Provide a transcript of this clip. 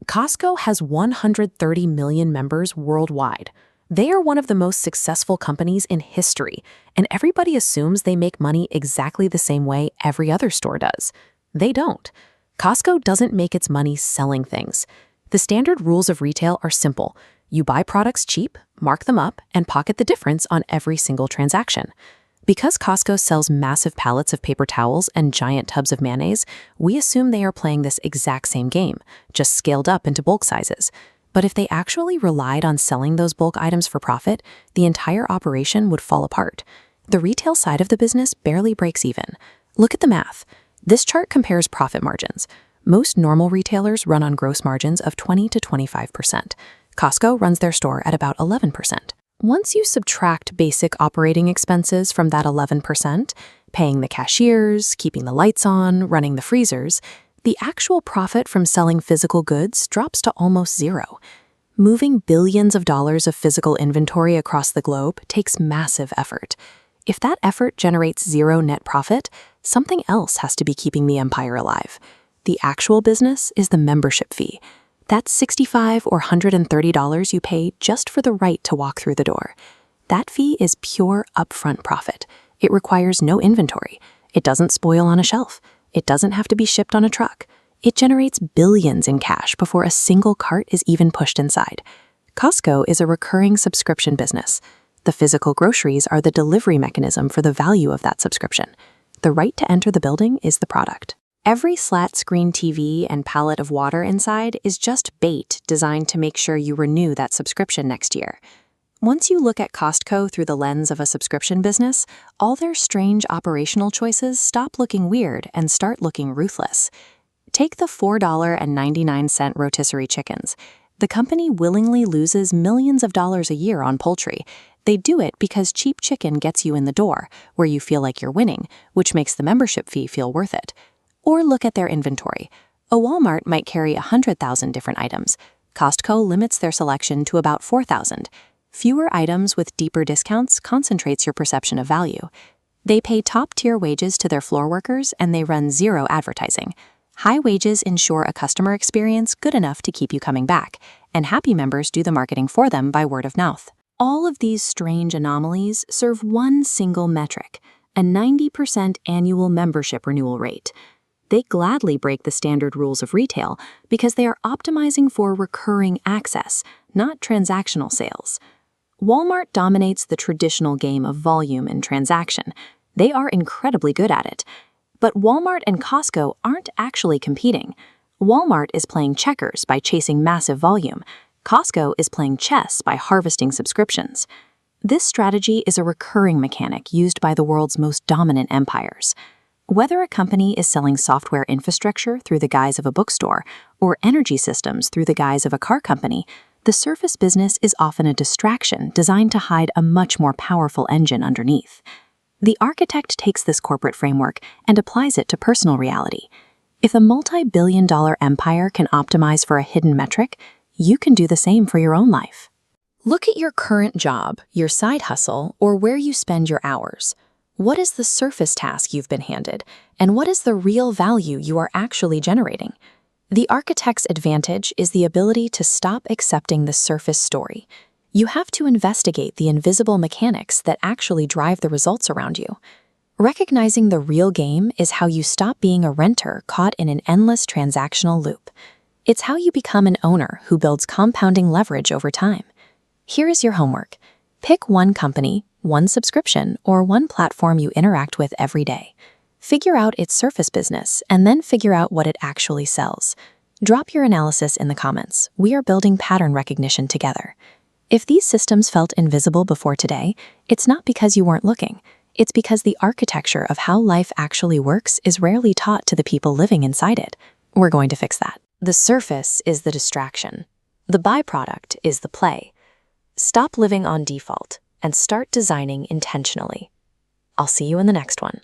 Costco has 130 million members worldwide. They are one of the most successful companies in history, and everybody assumes they make money exactly the same way every other store does. They don't. Costco doesn't make its money selling things. The standard rules of retail are simple. You buy products cheap, mark them up, and pocket the difference on every single transaction. Because Costco sells massive pallets of paper towels and giant tubs of mayonnaise, we assume they are playing this exact same game, just scaled up into bulk sizes. But if they actually relied on selling those bulk items for profit, the entire operation would fall apart. The retail side of the business barely breaks even. Look at the math. This chart compares profit margins. Most normal retailers run on gross margins of 20 to 25%. Costco runs their store at about 11%. Once you subtract basic operating expenses from that 11%, paying the cashiers, keeping the lights on, running the freezers, the actual profit from selling physical goods drops to almost zero. Moving billions of dollars of physical inventory across the globe takes massive effort. If that effort generates zero net profit, something else has to be keeping the empire alive. The actual business is the membership fee. That's $65 or $130 you pay just for the right to walk through the door. That fee is pure upfront profit. It requires no inventory. It doesn't spoil on a shelf. It doesn't have to be shipped on a truck. It generates billions in cash before a single cart is even pushed inside. Costco is a recurring subscription business. The physical groceries are the delivery mechanism for the value of that subscription. The right to enter the building is the product. Every flat-screen TV and pallet of water inside is just bait designed to make sure you renew that subscription next year. Once you look at Costco through the lens of a subscription business, all their strange operational choices stop looking weird and start looking ruthless. Take the $4.99 rotisserie chickens. The company willingly loses millions of dollars a year on poultry. They do it because cheap chicken gets you in the door, where you feel like you're winning, which makes the membership fee feel worth it. Or look at their inventory. A Walmart might carry 100,000 different items. Costco limits their selection to about 4,000. Fewer items with deeper discounts concentrates your perception of value. They pay top-tier wages to their floor workers, and they run zero advertising. High wages ensure a customer experience good enough to keep you coming back, and happy members do the marketing for them by word of mouth. All of these strange anomalies serve one single metric, a 90% annual membership renewal rate. They gladly break the standard rules of retail because they are optimizing for recurring access, not transactional sales. Walmart dominates the traditional game of volume and transaction. They are incredibly good at it. But Walmart and Costco aren't actually competing. Walmart is playing checkers by chasing massive volume. Costco is playing chess by harvesting subscriptions. This strategy is a recurring mechanic used by the world's most dominant empires. Whether a company is selling software infrastructure through the guise of a bookstore or energy systems through the guise of a car company, the surface business is often a distraction designed to hide a much more powerful engine underneath. The architect takes this corporate framework and applies it to personal reality. If a multi-billion-dollar empire can optimize for a hidden metric, you can do the same for your own life. Look at your current job, your side hustle, or where you spend your hours. What is the surface task you've been handed, and what is the real value you are actually generating? The architect's advantage is the ability to stop accepting the surface story. You have to investigate the invisible mechanics that actually drive the results around you. Recognizing the real game is how you stop being a renter caught in an endless transactional loop. It's how you become an owner who builds compounding leverage over time. Here is your homework. Pick one company, one subscription, or one platform you interact with every day. Figure out its surface business, and then figure out what it actually sells. Drop your analysis in the comments. We are building pattern recognition together. If these systems felt invisible before today, it's not because you weren't looking. It's because the architecture of how life actually works is rarely taught to the people living inside it. We're going to fix that. The surface is the distraction. The byproduct is the play. Stop living on default and start designing intentionally. I'll see you in the next one.